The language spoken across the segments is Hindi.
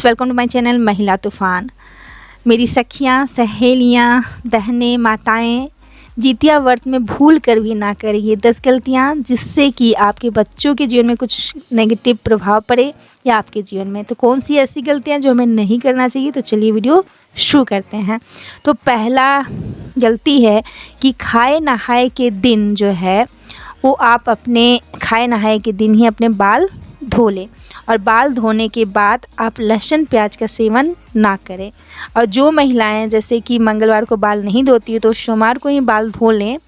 वेलकम टू माय चैनल महिला तूफ़ान। मेरी सखियाँ, सहेलियाँ, बहनें, माताएं, जितिया व्रत में भूल कर भी ना करिए 10 गलतियाँ जिससे कि आपके बच्चों के जीवन में कुछ नेगेटिव प्रभाव पड़े या आपके जीवन में। तो कौन सी ऐसी गलतियाँ जो हमें नहीं करना चाहिए, तो चलिए वीडियो शुरू करते हैं। तो पहला गलती है कि खाए नहाए के दिन जो है वो आप अपने खाए नहाए के दिन ही अपने बाल धो लें, और बाल धोने के बाद आप लहसुन प्याज का सेवन ना करें। और जो महिलाएं जैसे कि मंगलवार को बाल नहीं धोती है तो सोमवार को ही बाल धो लें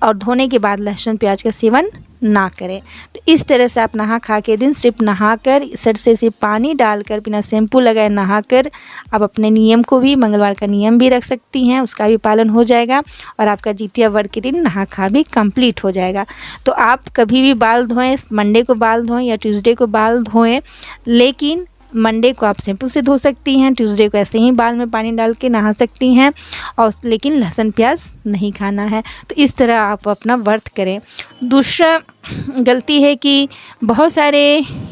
और धोने के बाद लहसुन प्याज का सेवन ना करें। तो इस तरह से आप नहा खा के दिन सिर्फ नहाकर सरसे से पानी डालकर बिना शैम्पू लगाए नहाकर आप अपने नियम को भी, मंगलवार का नियम भी रख सकती हैं, उसका भी पालन हो जाएगा और आपका जितिया व्रत के दिन नहा खा भी कंप्लीट हो जाएगा। तो आप कभी भी बाल धोएं, मंडे को बाल धोएं या ट्यूसडे को बाल धोएं, लेकिन मंडे को आप शैम्पू से धो सकती हैं, ट्यूसडे को ऐसे ही बाल में पानी डाल के नहा सकती हैं, और लेकिन लहसुन प्याज नहीं खाना है। तो इस तरह आप अपना व्रत करें। दूसरा गलती है कि बहुत सारे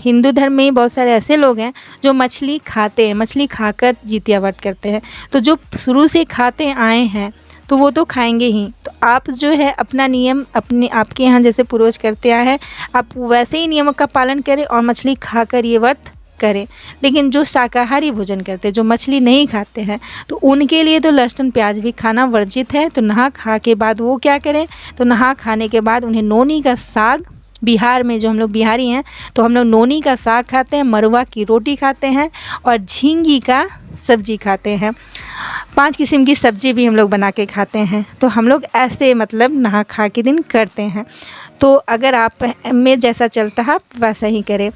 हिंदू धर्म में बहुत सारे ऐसे लोग हैं जो मछली खाते हैं, मछली खाकर जितिया व्रत करते हैं। तो जो शुरू से खाते आए हैं तो वो तो खाएंगे ही। तो आप जो है अपना नियम अपने आपके यहाँ जैसे पूर्वज करते आए हैं, आप वैसे ही नियमों का पालन करें और मछली खाकर ये व्रत करें। लेकिन जो शाकाहारी भोजन करते हैं, जो मछली नहीं खाते हैं, तो उनके लिए तो लहसुन प्याज भी खाना वर्जित है। तो नहा खा के बाद वो क्या करें, तो नहा खाने के बाद उन्हें नोनी का साग, बिहार में जो हम लोग बिहारी हैं तो हम लोग नोनी का साग खाते हैं, मरुआ की रोटी खाते हैं और झींगी का सब्जी खाते हैं। 5 किस्म की सब्जी भी हम लोग बना के खाते हैं। तो हम लोग ऐसे मतलब नहा खा के दिन करते हैं। तो अगर आप में जैसा चलता है आप वैसा ही करें,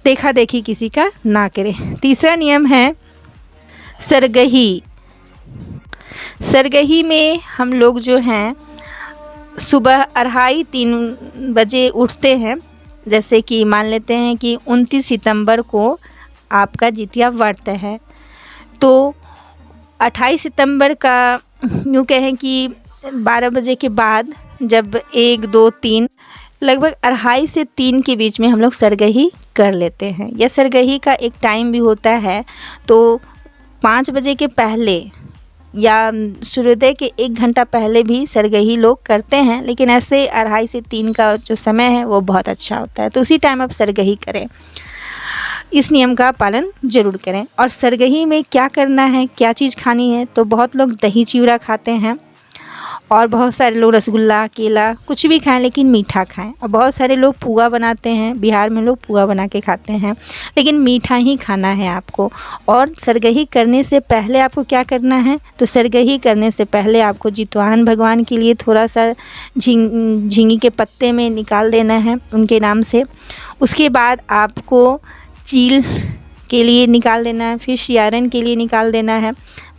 देखा देखी किसी का ना करें। तीसरा नियम है सरगही। सरगही में हम लोग जो हैं सुबह 2:30-3 बजे उठते हैं। जैसे कि मान लेते हैं कि 29 सितंबर को आपका जितिया व्रत है, तो 28 सितंबर का यूँ कहें कि 12 बजे के बाद जब 1, 2, 3 लगभग 2:30 से 3 के बीच में हम लोग सरगही कर लेते हैं। यह सरगही का एक टाइम भी होता है, तो 5 बजे के पहले या सूर्योदय के 1 घंटा पहले भी सरगही लोग करते हैं, लेकिन ऐसे 2:30 से 3 का जो समय है वो बहुत अच्छा होता है। तो उसी टाइम आप सरगही करें, इस नियम का पालन ज़रूर करें। और सरगही में क्या करना है, क्या चीज़ खानी है, तो बहुत लोग दही चिवड़ा खाते हैं और बहुत सारे लोग रसगुल्ला, केला कुछ भी खाएं लेकिन मीठा खाएं। और बहुत सारे लोग पुआ बनाते हैं, बिहार में लोग पुआ बना के खाते हैं, लेकिन मीठा ही खाना है आपको। और सरगही करने से पहले आपको क्या करना है, तो सरगही करने से पहले आपको जितवाहन भगवान के लिए थोड़ा सा झींगी के पत्ते में निकाल देना है उनके नाम से। उसके बाद आपको चील के लिए निकाल देना है, फिर शियारन के लिए निकाल देना है,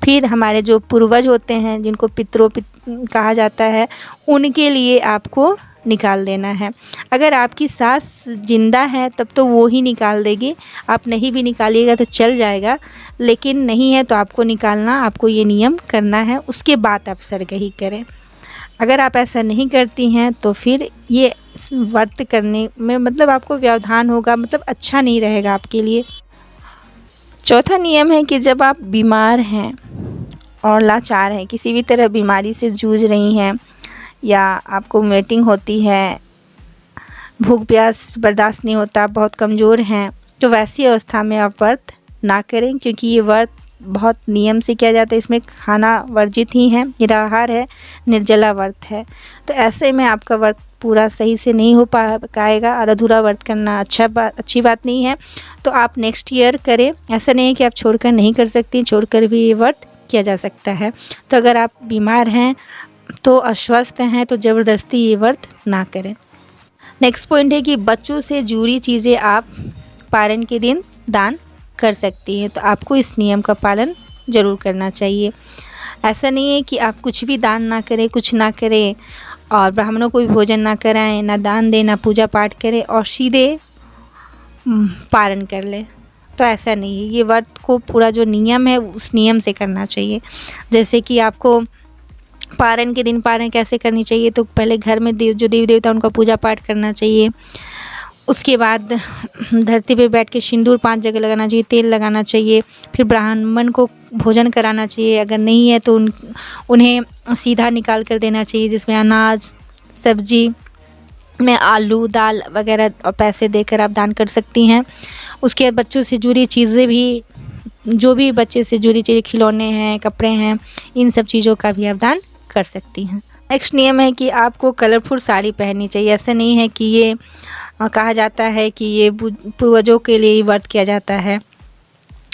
फिर हमारे जो पूर्वज होते हैं जिनको पितरों कहा जाता है उनके लिए आपको निकाल देना है। अगर आपकी सास जिंदा है तब तो वो ही निकाल देगी, आप नहीं भी निकालिएगा तो चल जाएगा, लेकिन नहीं है तो आपको निकालना, आपको ये नियम करना है। उसके बाद आप सरगही करें। अगर आप ऐसा नहीं करती हैं तो फिर ये व्रत करने में मतलब आपको व्यवधान होगा, मतलब अच्छा नहीं रहेगा आपके लिए। चौथा नियम है कि जब आप बीमार हैं और लाचार हैं, किसी भी तरह बीमारी से जूझ रही हैं या आपको वोमिटिंग होती है, भूख प्यास बर्दाश्त नहीं होता, बहुत कमज़ोर हैं, तो वैसी अवस्था में आप व्रत ना करें, क्योंकि ये व्रत बहुत नियम से किया जाता है। इसमें खाना वर्जित ही है, निराहार है, निर्जला व्रत है। तो ऐसे में आपका व्रत पूरा सही से नहीं हो पाएगा और अधूरा व्रत करना अच्छी बात नहीं है। तो आप नेक्स्ट ईयर करें। ऐसा नहीं है कि आप छोड़कर नहीं कर सकती, छोड़कर भी ये व्रत किया जा सकता है। तो अगर आप बीमार हैं तो अस्वस्थ हैं तो ज़बरदस्ती ये व्रत ना करें। नेक्स्ट पॉइंट है कि बच्चों से जुड़ी चीज़ें आप पारण के दिन दान कर सकती हैं। तो आपको इस नियम का पालन ज़रूर करना चाहिए। ऐसा नहीं है कि आप कुछ भी दान ना करें, कुछ ना करें और ब्राह्मणों को भी भोजन ना कराएं, ना दान दें, ना पूजा पाठ करें और सीधे पारण कर लें। तो ऐसा नहीं है, ये व्रत को पूरा जो नियम है उस नियम से करना चाहिए। जैसे कि आपको पारण के दिन पारण कैसे करनी चाहिए, तो पहले घर में जो देवी देवता उनका पूजा पाठ करना चाहिए। उसके बाद धरती पे बैठ के सिंदूर 5 जगह लगाना चाहिए, तेल लगाना चाहिए। फिर ब्राह्मण को भोजन कराना चाहिए, अगर नहीं है तो उन्हें सीधा निकाल कर देना चाहिए, जिसमें अनाज, सब्जी में आलू, दाल वगैरह और पैसे देकर आप दान कर सकती हैं। उसके बाद बच्चों से जुड़ी चीज़ें भी, जो भी बच्चे से जुड़ी चीज़ें, खिलौने हैं, कपड़े हैं, इन सब चीज़ों का भी आप दान कर सकती हैं। नेक्स्ट नियम है कि आपको कलरफुल साड़ी पहननी चाहिए। ऐसा नहीं है कि ये कहा जाता है कि ये पूर्वजों के लिए ही व्रत किया जाता है,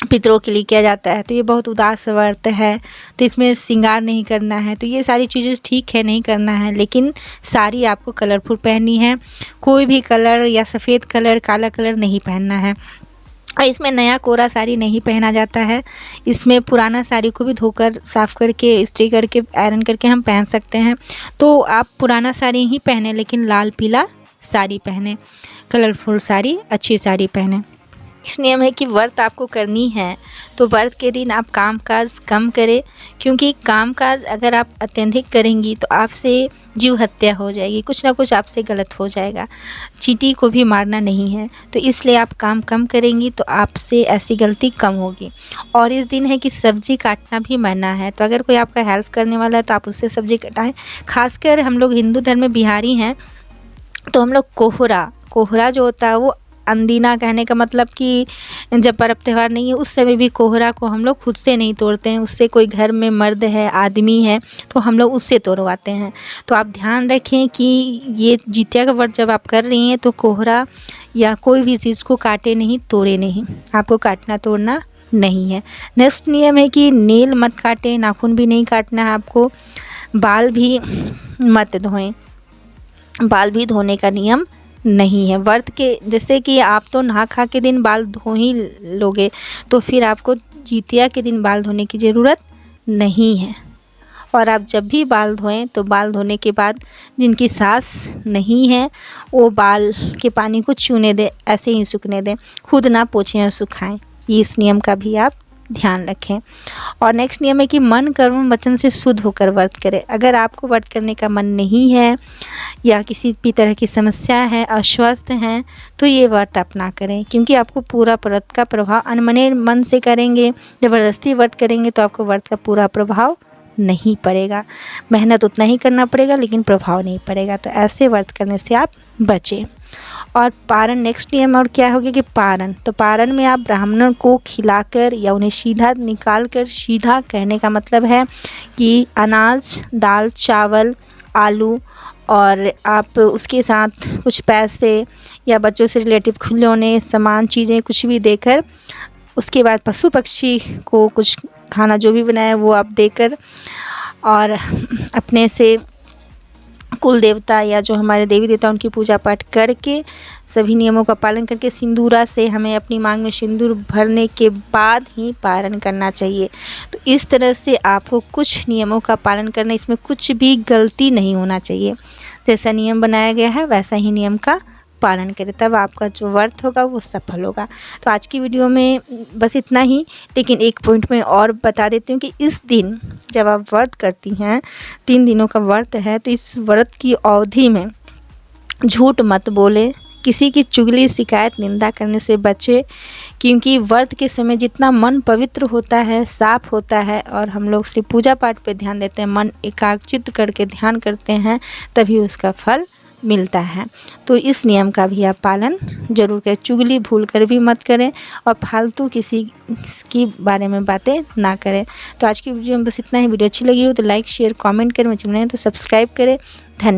पितरों के लिए किया जाता है, तो ये बहुत उदास व्रत है, तो इसमें श्रृंगार नहीं करना है। तो ये सारी चीज़ें ठीक है, नहीं करना है, लेकिन साड़ी आपको कलरफुल पहननी है। कोई भी कलर या सफ़ेद कलर, काला कलर नहीं पहनना है। और इसमें नया कोरा साड़ी नहीं पहना जाता है। इसमें पुराना साड़ी को भी धोकर, साफ़ करके, इस्त्री करके, आयरन करके हम पहन सकते हैं। तो आप पुराना साड़ी ही पहने, लेकिन लाल पीला साड़ी पहने, कलरफुल साड़ी, अच्छी साड़ी पहने। इस नियम है कि व्रत आपको करनी है तो व्रत के दिन आप कामकाज कम करें, क्योंकि कामकाज अगर आप अत्यधिक करेंगी तो आपसे जीव हत्या हो जाएगी, कुछ ना कुछ आपसे गलत हो जाएगा। चींटी को भी मारना नहीं है, तो इसलिए आप काम कम करेंगी तो आपसे ऐसी गलती कम होगी। और इस दिन है कि सब्ज़ी काटना भी मना है, तो अगर कोई आपका हेल्प करने वाला है तो आप उससे सब्ज़ी कटाएँ। खासकर हम लोग हिंदू धर्म में बिहारी हैं, तो हम लोग कोहरा जो होता है, वो अंदीना, कहने का मतलब कि जब पर्व त्यौहार नहीं है उस समय भी कोहरा को हम लोग खुद से नहीं तोड़ते हैं। उससे कोई घर में मर्द है, आदमी है, तो हम लोग उससे तोड़वाते हैं। तो आप ध्यान रखें कि ये जितिया का व्रत जब आप कर रही हैं तो कोहरा या कोई भी चीज़ को काटे नहीं, तोड़े नहीं, आपको काटना तोड़ना नहीं है। नेक्स्ट नियम है कि नेल मत काटें, नाखून भी नहीं काटना है आपको, बाल भी मत धोएं, बाल भी धोने का नियम नहीं है व्रत के। जैसे कि आप तो नहा खा के दिन बाल धो ही लोगे, तो फिर आपको जितिया के दिन बाल धोने की ज़रूरत नहीं है। और आप जब भी बाल धोएं तो बाल धोने के बाद जिनकी सास नहीं है वो बाल के पानी को चूने दें, ऐसे ही सूखने दें, खुद ना पोंछें और सुखाएं। इस नियम का भी आप ध्यान रखें। और नेक्स्ट नियम है कि मन, कर्म, वचन से शुद्ध होकर व्रत करें। अगर आपको व्रत करने का मन नहीं है या किसी भी तरह की समस्या है, अस्वस्थ हैं, तो ये व्रत आप ना करें, क्योंकि आपको पूरा व्रत का प्रभाव अनमने मन से करेंगे, ज़बरदस्ती व्रत करेंगे तो आपको व्रत का पूरा प्रभाव नहीं पड़ेगा। मेहनत उतना ही करना पड़ेगा लेकिन प्रभाव नहीं पड़ेगा, तो ऐसे व्रत करने से आप बचें। और पारण, नेक्स्ट नियम और क्या होगा कि पारण, तो पारण में आप ब्राह्मणों को खिलाकर या उन्हें सीधा निकाल कर, सीधा कहने का मतलब है कि अनाज, दाल, चावल, आलू, और आप उसके साथ कुछ पैसे या बच्चों से रिलेटिव खिलौने, सामान, चीज़ें कुछ भी देकर, उसके बाद पशु पक्षी को कुछ खाना जो भी बनाया वो आप देकर, और अपने से कुल देवता या जो हमारे देवी देवता उनकी पूजा पाठ करके, सभी नियमों का पालन करके, सिंदूरा से हमें अपनी मांग में सिंदूर भरने के बाद ही पारण करना चाहिए। तो इस तरह से आपको कुछ नियमों का पालन करना, इसमें कुछ भी गलती नहीं होना चाहिए। जैसा नियम बनाया गया है वैसा ही नियम का पालन करें, तब आपका जो व्रत होगा वो सफल होगा। तो आज की वीडियो में बस इतना ही, लेकिन एक पॉइंट में और बता देती हूँ कि इस दिन जब आप व्रत करती हैं, 3 दिनों का व्रत है, तो इस व्रत की अवधि में झूठ मत बोले, किसी की चुगली, शिकायत, निंदा करने से बचे, क्योंकि व्रत के समय जितना मन पवित्र होता है, साफ होता है, और हम लोग सिर्फ पूजा पाठ पे ध्यान देते हैं, मन एकाग्रचित्त करके ध्यान करते हैं, तभी उसका फल मिलता है। तो इस नियम का भी आप पालन जरूर करें। चुगली भूल कर भी मत करें और फालतू किसी की बारे में बातें ना करें। तो आज की वीडियो में बस इतना ही। वीडियो अच्छी लगी हो तो लाइक, शेयर, कमेंट करें। मुझे तो सब्सक्राइब करें। धन्यवाद।